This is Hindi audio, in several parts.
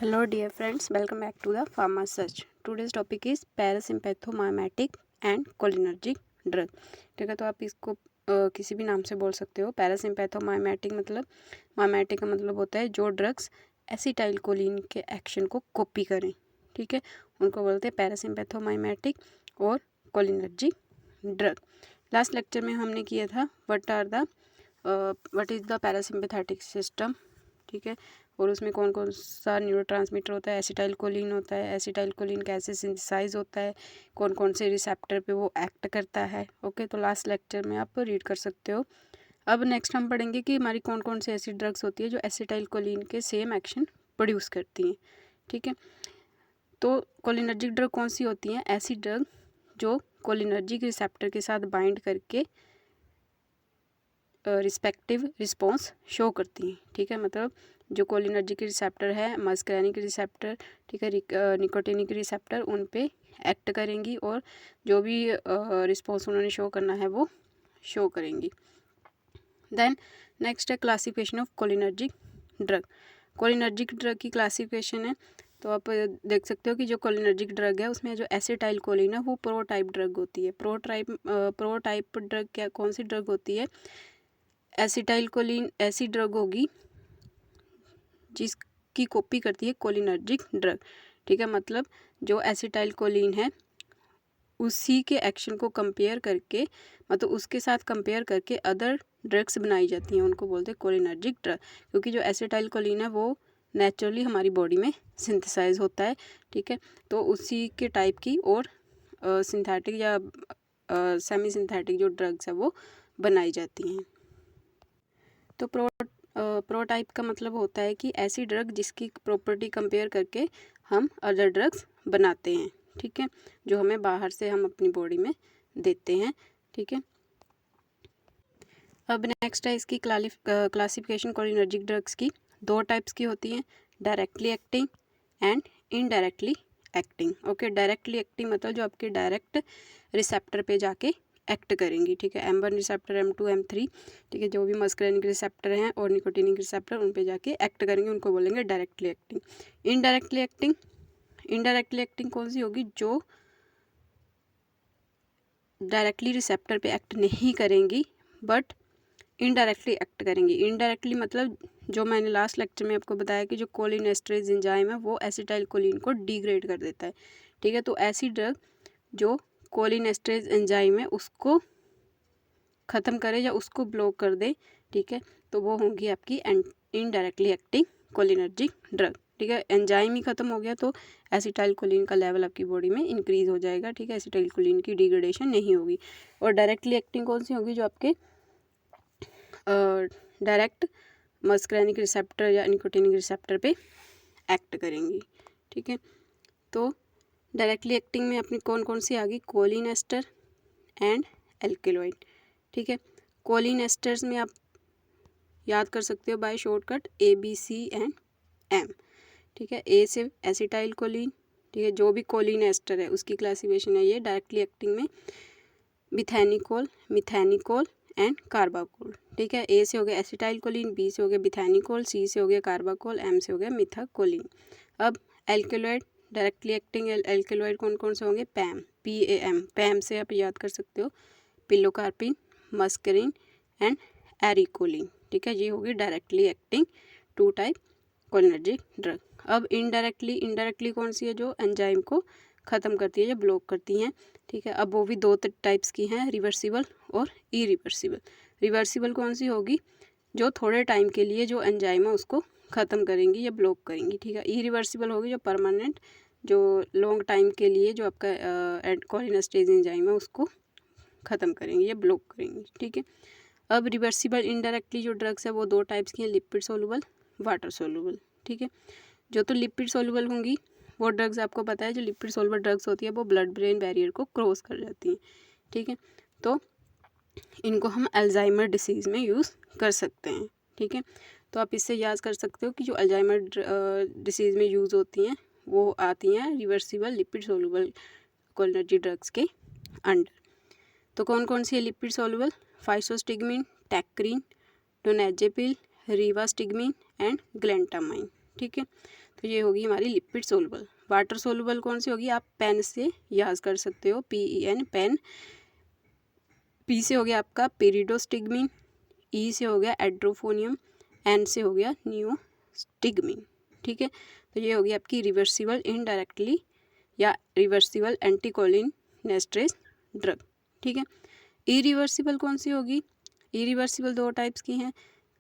Hello dear friends, welcome back to the Pharma Search. Today's topic is parasympathomimetic and cholinergic drug. ठीक है, तो आप इसको किसी भी नाम से बोल सकते हो. पैरासिम्पैथोमाइमेटिक मतलब माइमेटिक का मतलब होता है जो ड्रग्स एसिटाइलकोलिन के एक्शन को कॉपी करें. ठीक है, उनको बोलते हैं पैरासिम्पैथोमाइमेटिक और कोलिनर्जिक ड्रग. लास्ट लेक्चर में हमने किया था what is the parasympathetic system. ठीक है, और उसमें कौन कौन सा न्यूरोट्रांसमीटर होता है. एसिटाइलकोलिन होता है. एसिटाइलकोलिन कैसे सिंथेसाइज होता है, कौन कौन से रिसेप्टर पे वो एक्ट करता है. ओके, तो लास्ट लेक्चर में आप रीड कर सकते हो. अब नेक्स्ट हम पढ़ेंगे कि हमारी कौन कौन सी ऐसी ड्रग्स होती है जो एसिटाइलकोलिन के सेम एक्शन प्रोड्यूस करती हैं. ठीक है, तो कोलिनर्जिक ड्रग कौन सी होती हैं. ऐसी ड्रग जो कोलिनर्जिक रिसेप्टर के साथ बाइंड करके रिस्पेक्टिव रिस्पॉन्स शो करती हैं. ठीक है, मतलब जो कोलिनर्जिक रिसेप्टर है, मस्करेनिक रिसेप्टर, ठीक है, निकोटिनिक रिसेप्टर, उन पे एक्ट करेंगी और जो भी रिस्पॉन्स उन्होंने शो करना है वो शो करेंगी. देन नेक्स्ट है classification of cholinergic drug. Cholinergic drug की क्लासिफिकेशन है, तो आप देख सकते हो कि जो कोलिनर्जिक ड्रग है उसमें जो एसिटाइलकोलिन है वो प्रो टाइप ड्रग होती है. प्रो टाइप ड्रग क्या कौन सी ड्रग होती है. एसिटाइलकोलिन ऐसी ड्रग होगी जिसकी कॉपी करती है कोलिनर्जिक ड्रग. ठीक है, मतलब जो एसिटाइलकोलिन है उसी के एक्शन को कंपेयर करके, मतलब उसके साथ कंपेयर करके अदर ड्रग्स बनाई जाती हैं, उनको बोलते हैं कोलिनर्जिक ड्रग. क्योंकि जो एसिटाइलकोलिन है वो नेचुरली हमारी बॉडी में सिंथेसाइज होता है. ठीक है, तो उसी के टाइप की और सिंथेटिक या सेमी सिंथेटिक जो ड्रग्स है वो बनाई जाती हैं. तो प्रो टाइप का मतलब होता है कि ऐसी ड्रग जिसकी प्रॉपर्टी कंपेयर करके हम अदर ड्रग्स बनाते हैं. ठीक है, जो हमें बाहर से हम अपनी बॉडी में देते हैं. ठीक है, अब नेक्स्ट है इसकी क्लासिफिकेशन कोलिनर्जिक ड्रग्स की. दो टाइप्स की होती हैं, directly acting and indirectly acting. Okay, directly acting मतलब जो आपके डायरेक्ट रिसेप्टर पे जाके एक्ट करेंगी. ठीक है, M1 रिसेप्टर, M2, M3, ठीक है, जो भी मस्करेनिक रिसेप्टर हैं और निकोटिनिक रिसेप्टर उन पे जाके एक्ट करेंगे, उनको बोलेंगे डायरेक्टली एक्टिंग. इनडायरेक्टली एक्टिंग कौन सी होगी. जो डायरेक्टली रिसेप्टर पे एक्ट नहीं करेंगी बट इनडायरेक्टली एक्ट करेंगी. इनडायरेक्टली मतलब जो मैंने लास्ट लेक्चर में आपको बताया कि जो कोलिनेस्टरेज एंजाइम है वो एसिटाइलकोलिन को डिग्रेड कर देता है. ठीक है, तो ऐसी ड्रग जो कोलिनेस्टरेज एंजाइम है उसको ख़त्म करे या उसको ब्लॉक कर दे, ठीक है, तो वो होंगी आपकी इनडायरेक्टली एक्टिंग कोलिनर्जिक ड्रग. ठीक है, एंजाइम ही ख़त्म हो गया तो एसिटाइलकोलिन का लेवल आपकी बॉडी में इंक्रीज हो जाएगा. ठीक है, एसिटाइलकोलिन की डिग्रेडेशन नहीं होगी. और डायरेक्टली एक्टिंग कौन सी होगी, जो आपके डायरेक्ट मस्करेनिक रिसेप्टर या निकोटिनिक रिसेप्टर पे एक्ट करेंगी. ठीक है, तो डायरेक्टली एक्टिंग में अपनी कौन कौन सी आ गई, कोलिन एस्टर एंड एल्केलॉइड. ठीक है, कोलिन एस्टर्स में आप याद कर सकते हो by shortcut ABC and M. ठीक है, A से एसिटाइलकोलिन. ठीक है, जो भी कोलिन एस्टर है उसकी क्लासिफिकेशन है ये. डायरेक्टली एक्टिंग में मिथैनिकोल एंड कार्बाकोल. ठीक है, A से हो गया एसिटाइलकोलिन, B से हो गया बिथैनिकोल, C से हो गया कार्बाकोल, M से हो गया मिथाकोलिन. अब एल्केलॉइड डायरेक्टली एक्टिंग एल्केलॉइड कौन कौन से होंगे, PAM. पैम से आप याद कर सकते हो पिलोकार्पिन, मस्करिन एंड एरिकोलिन. ठीक है, ये होगी directly acting to type cholinergic drug. अब इनडायरेक्टली कौन सी है, जो एंजाइम को ख़त्म करती है या ब्लॉक करती हैं. ठीक है, अब वो भी दो टाइप्स की हैं, रिवर्सिबल और इरिवर्सिबल. रिवर्सिबल कौन सी होगी, जो थोड़े टाइम के लिए जो एंजाइम है उसको ख़त्म करेंगी या ब्लॉक करेंगी. ठीक है, इरिवर्सिबल होगी जो परमानेंट, जो लॉन्ग टाइम के लिए जो आपका कोलिनेस्टेज एंजाइम है उसको ख़त्म करेंगी या ब्लॉक करेंगी. ठीक है, अब रिवर्सिबल इनडायरेक्टली जो ड्रग्स है वो दो टाइप्स की हैं, लिपिड सोलुबल, वाटर सोलुबल. ठीक है, जो तो लिपिड सोलुबल होंगी वो ड्रग्स आपको पता है, जो लिपिड सोलुबल ड्रग्स होती है वो ब्लड ब्रेन बैरियर को क्रॉस कर जाती हैं. ठीक है, तो इनको हम अल्जाइमर डिसीज़ में यूज़ कर सकते हैं. ठीक है, तो आप इससे याद कर सकते हो कि जो अल्जाइमर डिसीज़ में यूज़ होती हैं वो आती हैं reversible lipid soluble cholinergic drugs के अंडर. तो कौन कौन सी है लिपिड सोलुबल, फाइसोस्टिग्मिन, टैक्रीन, डोनाजेपिल, रिवास्टिग्मिन एंड ग्लेंटामाइन. ठीक है, तो ये होगी हमारी लिपिड सोलुबल। वाटर सोलुबल कौन सी होगी, आप पेन से याद कर सकते हो, PEN पेन। P से हो गया आपका पेरिडोस्टिग्मिन, E से हो गया एड्रोफोनियम, N से हो गया नियोस्टिग्मिन। ठीक है, तो ये होगी आपकी रिवर्सिबल इनडायरेक्टली या रिवर्सिबल एंटीकोलिनेस्ट्रेज ड्रग। ठीक है, इरिवर्सिबल कौन सी होगी, इरिवर्सिबल दो टाइप्स की हैं,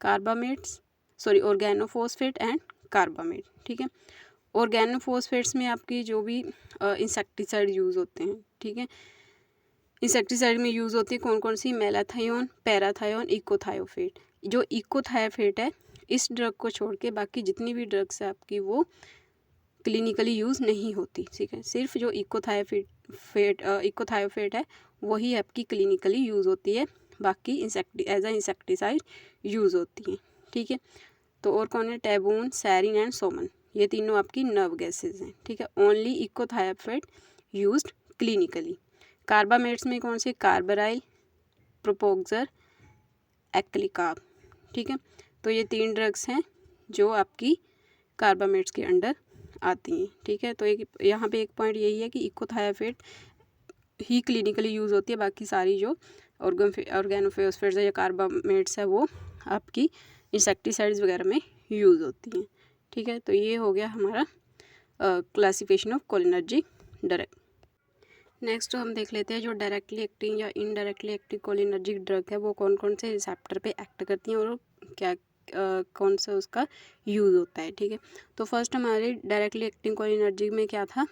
कार्बामेट्स ऑर्गेनोफॉस्फेट एंड कार्बामेट। ठीक है, ऑर्गेनोफॉस्फेट्स में आपकी जो भी इंसेक्टिसाइड यूज़ होते हैं। ठीक है, इंसेक्टिसाइड में यूज़ होती है कौन कौन सी, मेलाथायोन, पैराथायोन, इकोथायोफेट। जो इकोथायोफेट है, इस ड्रग को छोड़ के बाकी जितनी भी ड्रग्स है आपकी वो क्लिनिकली यूज़ नहीं होती। ठीक है, सिर्फ जो इकोथायोफेट है वही आपकी क्लिनिकली यूज़ होती है, बाकी एज अ इंसेक्टिसाइड यूज़ होती हैं। ठीक है, तो और कौन है, टैबून, सैरिन एंड सोमन, ये तीनों आपकी नर्व गैसेज हैं। ठीक है, ओनली इकोथायोफेट यूज्ड क्लिनिकली। कार्बामेट्स में कौन से, कार्बराइल, प्रोपोक्सर, एक्लिकाब। ठीक है, तो ये 3 ड्रग्स हैं जो आपकी कार्बामेट्स के अंडर आती हैं। ठीक है, तो एक यहाँ पे एक पॉइंट यही है कि इकोथायोफेट ही क्लिनिकली यूज़ होती है, बाकी सारी जो ऑर्गेनोफॉस्फेट्स या कार्बामेट्स है वो आपकी इंसेक्टिसाइड्स वगैरह में यूज़ होती हैं। ठीक है, तो ये हो गया हमारा classification of cholinergic drug. Next हम देख लेते हैं जो डायरेक्टली एक्टिंग या इनडायरेक्टली एक्टिंग कोलिनर्जिक ड्रग है वो कौन कौन से रिसेप्टर पे एक्ट करती हैं और क्या कौन सा उसका यूज़ होता है। ठीक है, तो फर्स्ट हमारे डायरेक्टली एक्टिंग कोलिनर्जिक में क्या था,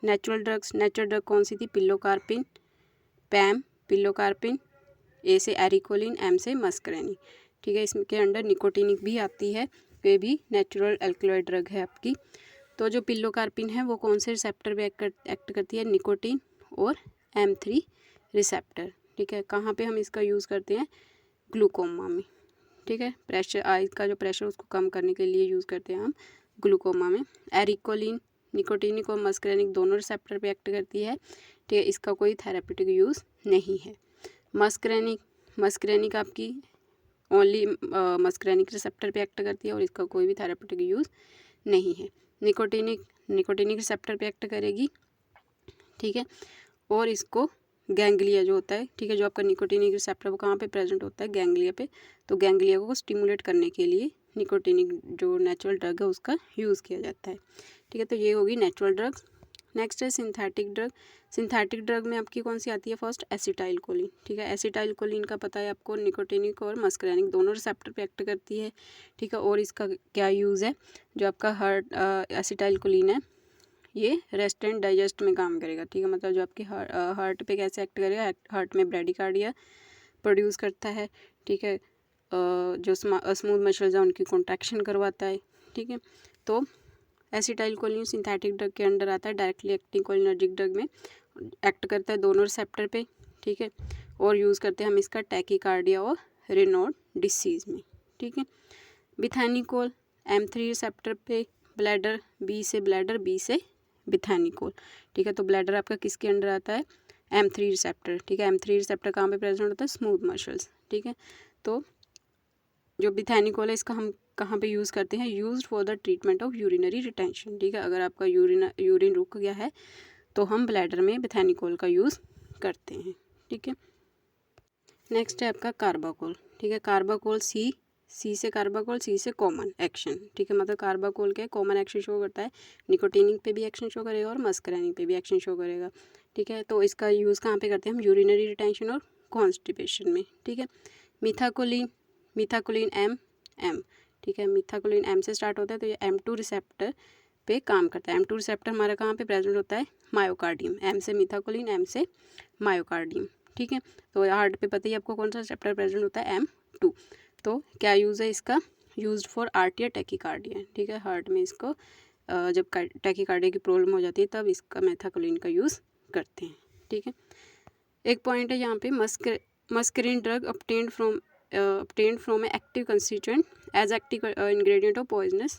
नेचुरल ड्रग्स। नेचुरल ड्रग कौन सी थी, पिलोकार्पिन, पैम, पिलोकार्पिन, ए से एरिकोलिन, एम से मस्करेनी। ठीक है, इसके अंडर निकोटिनिक भी आती है, ये भी नेचुरल एल्कलॉइड ड्रग है आपकी। तो जो पिलोकार्पिन है वो कौन से रिसेप्टर पे एक्ट करती है, निकोटिन और M3 रिसेप्टर। ठीक है, कहाँ पे हम इसका यूज़ करते हैं, ग्लूकोमा में। ठीक है, प्रेशर आइज का जो प्रेशर उसको कम करने के लिए यूज़ करते हैं हम ग्लूकोमा में। एरिकोलिन निकोटिनिक और मस्करेनिक दोनों रिसेप्टर पे एक्ट करती है। ठीक है, इसका कोई थेरापेटिक यूज़ नहीं है। मस्करेनिक आपकी ओनली मस्करेनिक रिसेप्टर पे एक्ट करती है और इसका कोई भी थेरापेटिक यूज़ नहीं है। निकोटिनिक रिसेप्टर पे एक्ट करेगी। ठीक है, और इसको गैंग्लिया जो होता है, ठीक है, जो आपका निकोटिनिक रिसेप्टर वो कहाँ पे प्रेजेंट होता है, गैंग्लिया पे। तो गैंग्लिया को स्टिमुलेट करने के लिए निकोटिनिक जो नेचुरल ड्रग है उसका यूज़ किया जाता है। ठीक है, तो ये होगी नेचुरल ड्रग्स। नेक्स्ट है सिंथेटिक ड्रग। सिंथेटिक ड्रग में आपकी कौन सी आती है, फर्स्ट एसिटाइल कोलिन। ठीक है, एसिटाइल कोलिन का पता है आपको, निकोटिनिक और मस्करेनिक दोनों रिसेप्टर पे एक्ट करती है। ठीक है, और इसका क्या यूज़ है, जो आपका एसिटाइल कोलिन है ये रेस्ट एंड डाइजेस्ट में काम करेगा। ठीक है, मतलब जो आपके हार्ट पे कैसे एक्ट करेगा, हार्ट में ब्रेडिकार्डिया प्रोड्यूस करता है। ठीक है, जो स्मूथ मसल्स हैं उनकी कॉन्ट्रैक्शन करवाता है। ठीक है, तो एसिटाइल कोलिन सिंथेटिक ड्रग के अंडर आता है, डायरेक्टली एक्टिंग कोलिनर्जिक ड्रग में एक्ट करता है दोनों रिसेप्टर पे। ठीक है, और यूज़ करते हैं हम इसका टैकीकार्डिया और रेनॉल्ड डिसीज़ में। ठीक है, बिथैनिकोल M3 रिसेप्टर पे, ब्लैडर, बी से बिथैनिकोल। ठीक है, तो ब्लैडर आपका किसके अंडर आता है, M3 रिसेप्टर। ठीक है, M3 रिसेप्टर कहाँ पे प्रेजेंट होता है, स्मूथ मसल्स। ठीक है, तो जो बिथैनिकोल है इसका हम कहाँ पे यूज़ करते हैं, used for the treatment of urinary retention. ठीक है, अगर आपका यूरिन रुक गया है तो हम ब्लैडर में बिथैनिकोल का यूज़ करते हैं। ठीक है, नेक्स्ट है आपका कार्बाकोल। ठीक है, कार्बाकोल सी से कार्बाकोल, सी से कॉमन एक्शन। ठीक है, मतलब कार्बाकोल के कॉमन एक्शन शो करता है, निकोटिनिक पे भी एक्शन शो करेगा और मस्करेनिक पे भी एक्शन शो करेगा। ठीक है, तो इसका यूज़ कहाँ पे करते हैं हम, यूरिनरी रिटेंशन और कॉन्स्टिपेशन में। ठीक है, मिथाकोलिन M। ठीक है, मिथाकोलिन M से स्टार्ट होता है, तो ये M2 रिसेप्टर पे काम करता है। M2 रिसेप्टर हमारा कहाँ पे प्रेजेंट होता है, मायोकार्डियम। M से मिथाकोलिन, M से मायोकार्डियम। ठीक है, तो हार्ट पे पता ही आपको कौन सा रिसेप्टर प्रेजेंट होता है, M2। तो क्या यूज़ है इसका, यूज्ड फॉर आर्टिया टैकीकार्डिया। ठीक है, हार्ट में इसको जब टैकीकार्डिया की प्रॉब्लम हो जाती है तब इसका मेथाकोलिन का यूज़ करते हैं। ठीक है, एक पॉइंट है यहाँ पे, Mascarene drug obtained from an active constituent as active ingredient of poisonous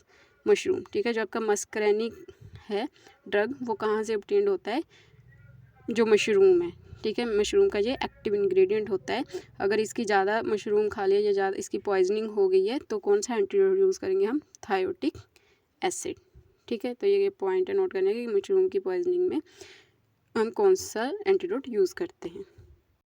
mushroom। ठीक है, जो आपका मस्करेनिक है ड्रग वो कहाँ से obtained होता है, जो मशरूम है। ठीक है, मशरूम का ये एक्टिव इंग्रेडिएंट होता है। अगर इसकी ज़्यादा मशरूम खा लिया या ज़्यादा इसकी पॉइजनिंग हो गई है तो कौन सा एंटीडोट यूज़ करेंगे हम, थायोटिक एसिड। ठीक है, तो ये पॉइंट है नोट करने के कि मशरूम की पॉइजनिंग में हम कौन सा एंटीडोट यूज़ करते हैं।